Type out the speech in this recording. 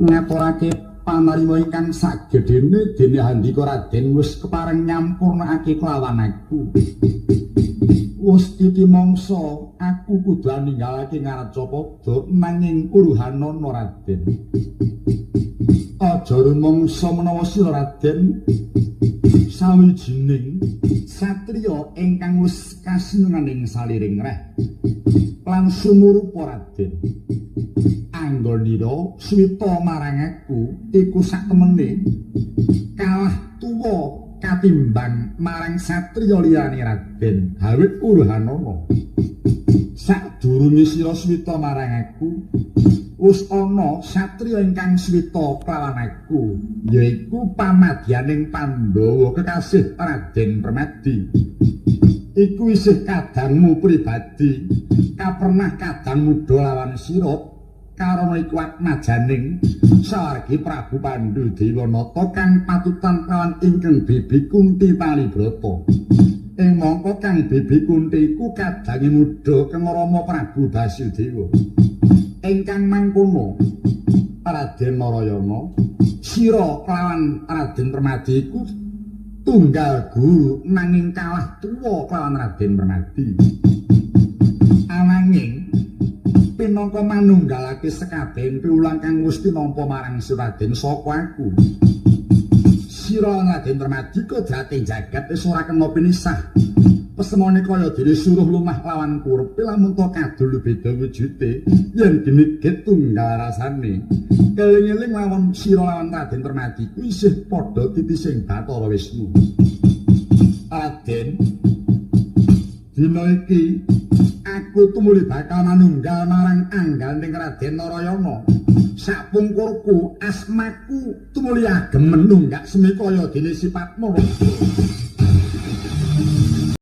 ngaturake pamarima ingkang sagedene dene handika Raden wis kepareng nyampurnakake kelawan aku. Wis titi mangsa aku kudu ninggalake Ngaracapada nanging uruhanana Raden. Aja rumangsa menawa sira Raden sawijining satriya ingkang wis kasinunganing saliring reh lan sumurupa Raden. Anggonira swita marang aku iku saktemene kalah tuwa katimbang marang satriya liyane Raden hawit uruhanana. Sadurunge sira swita marang aku wis ana satriya ingkang swita kelawan aku yaiku pamadyaning Pandhawa kekasih Raden Permadi. Iku isih kadangmu pribadi kapernah kadang muda lawan sira karana iku atmajaning sawargi Prabu Pandhu Dewanata kang patutan kawan ingkang Bibi Kunti Palibrata. Ing mangka kang Bibi Kunti iku kadange muda kang Rama Prabu Basudewa. Ingkang mangkono Raden Narayana sira kelawan Raden Permadi iku tunggal guru nanging kalah tuwa kelawan Raden Permadi. Ananging pinangka manunggalake sekabehing piwulang kang Gusti nampa marang Raden saka aku. Sira Raden Permadi kodrating jagat wis ora kena pinisah. Pesemone kaya dene suruh lumah lawan kurep lamun to kadul beda wujude yen genigit tunggal rasane. Keling-eling lawan sira lawan Raden Permadi kuwi isih padha titising Bathara Wisnu. Raden, dina iki aku tumuli bakal manunggal marang angganing Raden Narayana. Sapungkurku asmaku tumuli agem menunggak semikaya dene sipatmu.